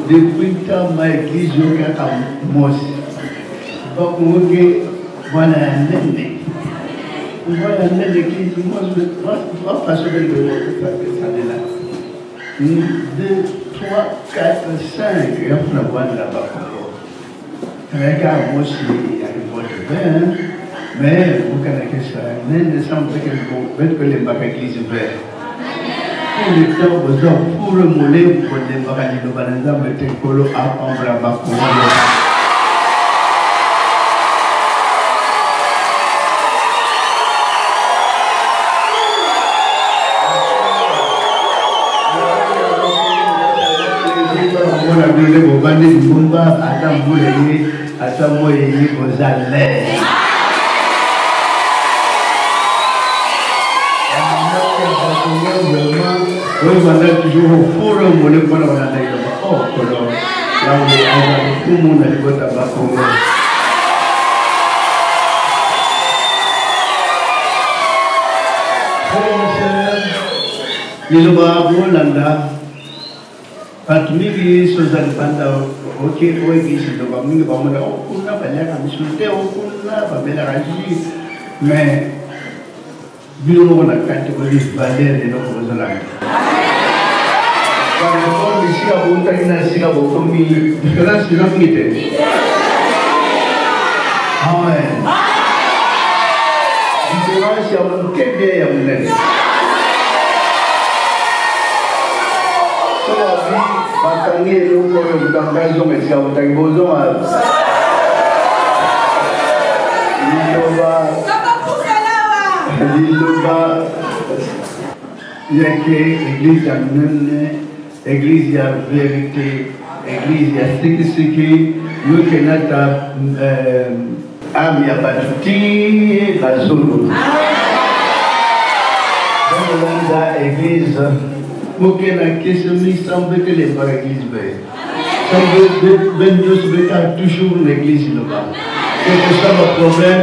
Depuis que ma église est à Mos, voilà l'église, moi je vais pas de 2, 3, 4, 5, et on va voir là-bas. Avec un Mos, il y a une bonne mais vous connaissez ça, même de semble que les églises vertes. Pour le temps, pour le mollet, pour les barrages de Balanza, mettez Colo à Ambra. Oui, on a toujours au forum, on est pas dans la taille de Bako, là où tout le monde a le tabac. Il y a Landa, Patmiki, Suzanne Panda, ok, oui, c'est le Baming, Bamada, Okuna, Balaka, Misulte, Okuna, Babela Raji, mais Bilo na catégorie valeur de nos besoins. Quand on ici à Bontagna, ici à Bokomi, parce que là c'est l'unité. Amen. Différence, il y a un quai bien, il y a un nez. Sur la vie, Batangé, nous, dans la maison, mais c'est à Bontagna, besoin à. Il y a l'église à l'église à vérité, l'église à sécurité, nous qui notre âme y a pas tout la zone. Dans l'église, nous qui n'avons que ce ministre, on veut que les gens l'église veillent. On veut toujours l'église là-bas. Quel que soit votre problème,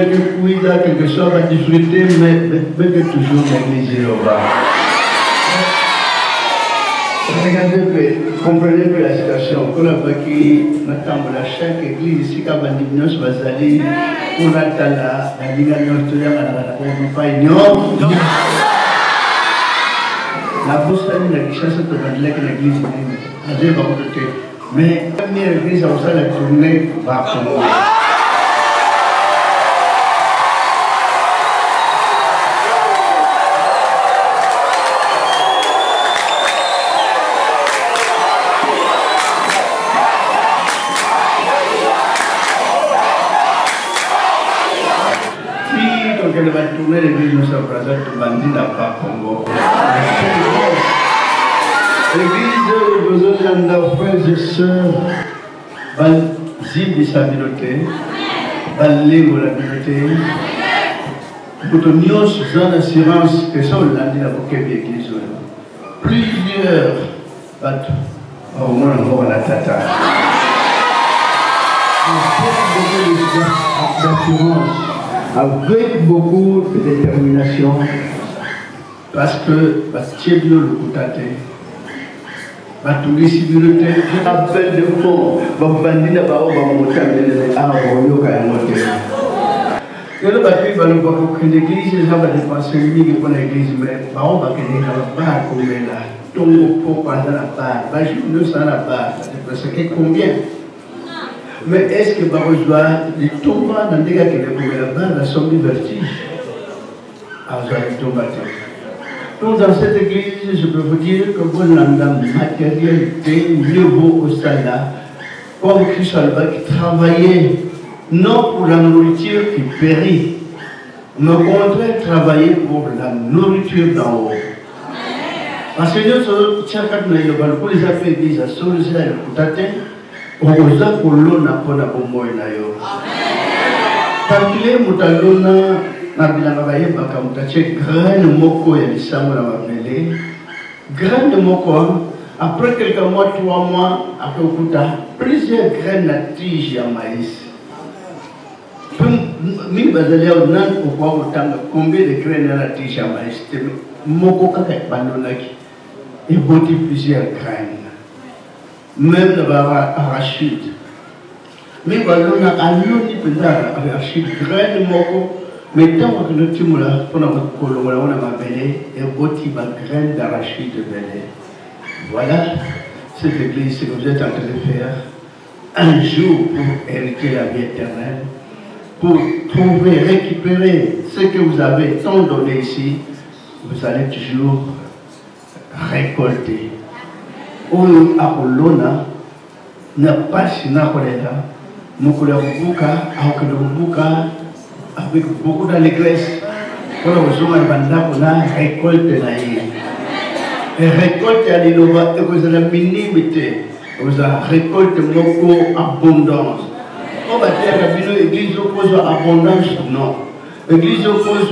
quelle que soit votre difficulté, mais toujours l'église là-bas. Regardez, comprenez que la situation, qu'on a qui n'attend la chaque église ici, quand on dit nous va aller, on attend la ligne à notre la bosse la chasse de l'église, mais la première église a aussi la tournée va commencer. Elle va tourner l'église de sa présence, bandit n'a pas Congo. L'église de besoin de frères et sœurs, Zib de sa communauté, Balé de la communauté, pour que nous ayons l'assurance que ça, on l'a dit dans l'église. Plusieurs bateaux, au moins on va la tata. D'assurance. Avec beaucoup de détermination, parce que Thieblo le Koutate, Batouli Sibilote, je rappelle de fond, Bambandi n'a pas monté à Royo Kayamote. Et le bâti va nous voir que l'église, les gens vont dépenser une pour l'église, mais on va gagner la barre comme là, tombe pour pendant la barre, va nous sans la barre, c'est combien? Mais est-ce que Barozoa, il tombe dans des gars qui le pouvaient là-bas, la somme du vertige? Alors, il tombe à terre. Donc, dans cette église, je peux vous dire que vous avez la matérialité, mieux vaut au stade-là, comme Christ Alba qui travaillait, non pour la nourriture qui périt, mais au contraire, travailler pour la nourriture d'en haut. Parce que nous, pour les affaires d'église, à Solizia et le Koutate, on vous a pour l'eau n'a pas de bon moyen. Quand il est moutalona, n'a pas de graine moko et les samouraïs, graine moko, Après quelques mois, 3 mois, après Okuta, plusieurs graines à tige à maïs. Combien de graines à tige à maïs? Et plusieurs graines. Même le arachide. Mais voilà, on a allié arachide, graines moko. Mais tant que nous sommes là, on a et graines d'arachide belé. Voilà cette église que vous êtes en train de faire. Un jour pour hériter la vie éternelle, pour trouver, récupérer ce que vous avez tant donné ici, vous allez toujours récolter. Oyo akolona na pasi na kolela mukula buka buka avec beaucoup d'allégresse pour rejoindre la banda pour la récolte na yé. Et récolte à l'innovation, vous avez la minimité, vous avez récolte beaucoup abondance. On va dire que l'église oppose abondance, non. L'église oppose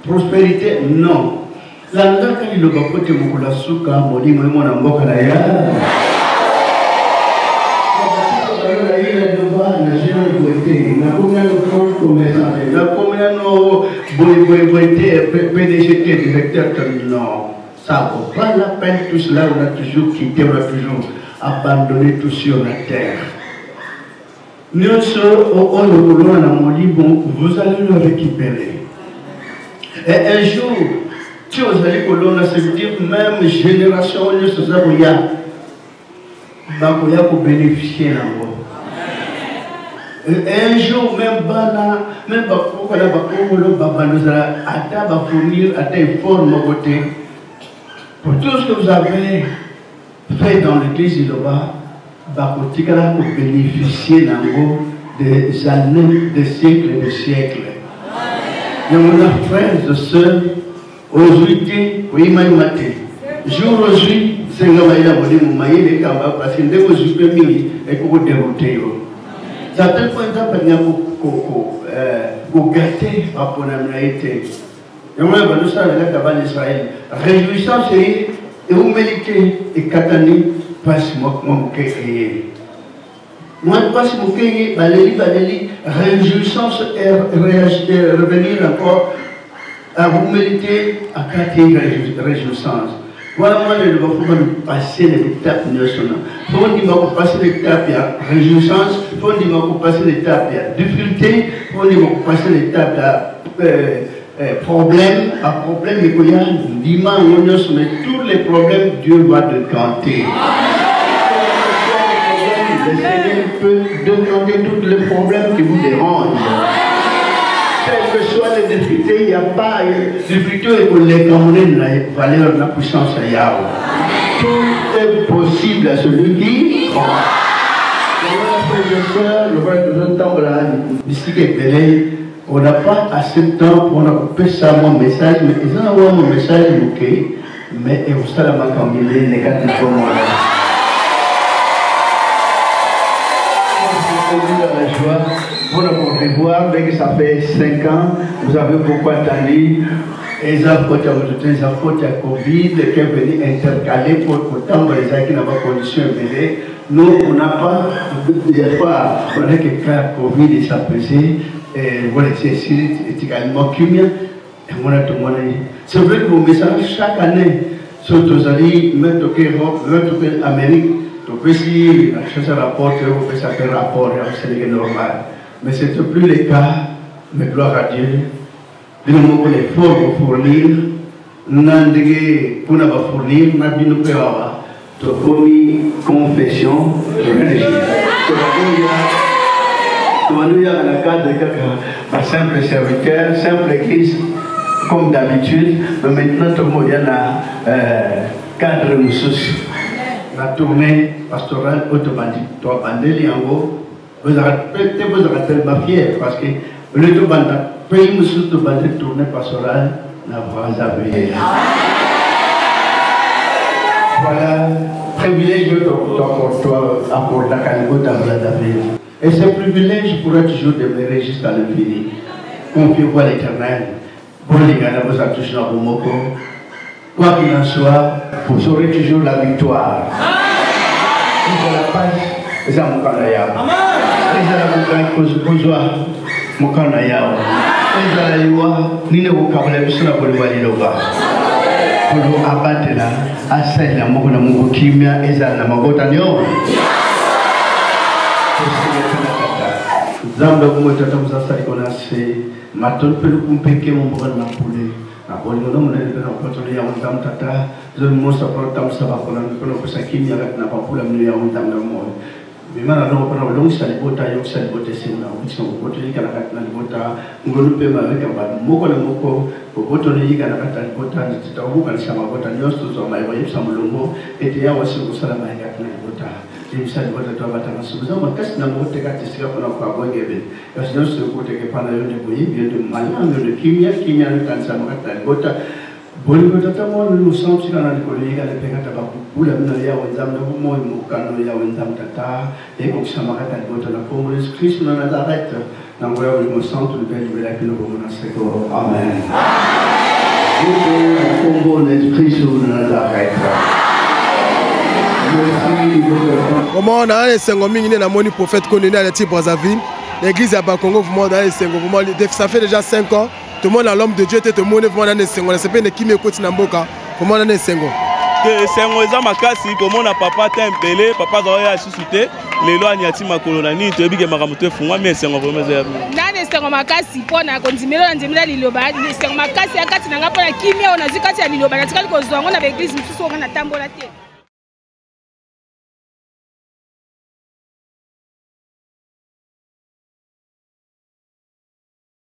prospérité, non. L'anda quand il va porter beaucoup la souka, moni mon amboka na ya. Na combien de grands commerçants, na combien de PDG, directeur, non. Ça ne vaut pas la peine, tout cela, on a toujours quitté, on a toujours abandonné tout sur la terre. Nous sommes vous allez le récupérer. Et un jour, tu vous allez colonner, ça veut dire même génération, nous sommes là pour bénéficier là-bas. Un jour, même Bana, même Bako, nous allons fournir à des formes à côté. Pour tout ce que vous avez fait dans l'église Iloba, Bakotikala pour bénéficier des années, des siècles et des siècles. Il y a mon frères et sœurs, aujourd'hui, oui, maïmate. Jour aujourd'hui, c'est un maïla moni moumaï, les kamba, parce que dès que je suis mis, et que vous déroutez. Ça te fait un peu pour gâter à Ponamnaïté. Et moi, nous sommes là dans Israël. Réjouissance et humilité et katani, passe mon kéé. Moi, passe mon kéé, baléli, réjouissance et revenir encore à humilité, à kati, réjouissance. Voilà, moi, je vais passer l'étape nationale. Il faut dire que passer l'étape de réjouissance, il faut dire que passer l'étape de difficulté, il faut dire que passer l'étape de problème, à problème, mais tous les problèmes, Dieu va décanter. Le Seigneur peut décanter tous les problèmes qui vous dérangent. Quelles que soient les difficultés, il n'y a pas de difficulté pour les commander la valeur de la puissance à Yahweh. Tout est possible à celui qui croit. On n'a pas assez de temps pour appeler ça mon message, mais ils ont envoyé mon message, mais et vous savez comment combiner les quatre moments. Pour le revoir, dès que ça fait 5 ans, vous avez beaucoup attendu. Et ils ont fait la Covid, qui est venu intercaler pour autant les gens qui n'ont pas condition de nous, on n'a pas, des fois, on a que cas Covid et ça pesait, et voilà, c'est également cumien, et on a tout le monde. C'est vrai que vos messages, chaque année, surtout aux alliés, même au Europe, même au Amérique, donc si la chose rapporte, vous pouvez s'appeler rapport, c'est normal. Mais ce n'est plus le cas, mais gloire à Dieu. Nous avons l'effort pour fournir, nous avons fournir, nous avons fournir confession religieuse. Nous avons dans le cadre de simple serviteur, simple église, comme d'habitude, mais maintenant tout le monde a un cadre de la tournée pastorale automatique. Toi, Bandeli Yango, vous avez ma fière parce que le tout pays nous de tournée pastorale n'a pas jamais. Voilà, privilège pour toi, apporter la qualité de et ce privilège pourra toujours demeurer jusqu'à l'infini. Confiez-vous à l'éternel. Pour les gars, vous avez toujours un mot. Quoi qu'il en soit, vous aurez toujours la victoire. Vous avez la page, vous avez mon canaya. Vous avez mon canaya. Vous avez le vocabulaire, vous avez le pour abattre là, à celle là, mon amour qui m'a exalté, ma botanio. Zamba como tratamos a sair com esse matou pelo pequeno bom na pule na pole não me lembro na oportunidade onde tam tata zone mostra para tam saber quando coisa aqui me na papula me ia onde tam na mole bimana não para longe sai bota eu sai bota sim na opção bota aí kana na bota ngolo pe ma veka ba moko na moko bota ni kana kata bota ni titabu kana sama bota ni osto zo mai vai samulongo ete ya wasi kusala mai kana bota Dimsal bota tu abata masuza makas na mote kati sika kuna kwa bongebe yasino se kote ke pana yone boyi bien de malama de kimia ni kansa makata bota boli bota tamo no santi kana ni kole ga le pekata ba bula na ya wenzam na mo mukano ya wenzam tata e ko sama kata bota na como Christ na Nazareth na moya mo santo de belle bela kino ko na seko amen Congo na Christ na Nazareth. Comment on a un sengo mingi na moni prophète connu à l'éthiopie Brazzaville, l'église à Bakongo vraiment dans les sengo vraiment ça fait déjà 5 ans, tout le monde a l'homme de Dieu, tout le monde vraiment dans les sengo, c'est pas une qui me côté na mboka, comment on a un sengo. Que sengo za makasi comment na papa tempelé, papa doya suscité, lelo anyati makolo ni to bige makamuto fungwa mais sengo vraiment za. Nane sengo makasi pona konzimelo na nzimela liloba, sengo makasi akati na ngapa na kimia ona zikati ya liloba na tikali ko zwango na église mususu ona tambola te.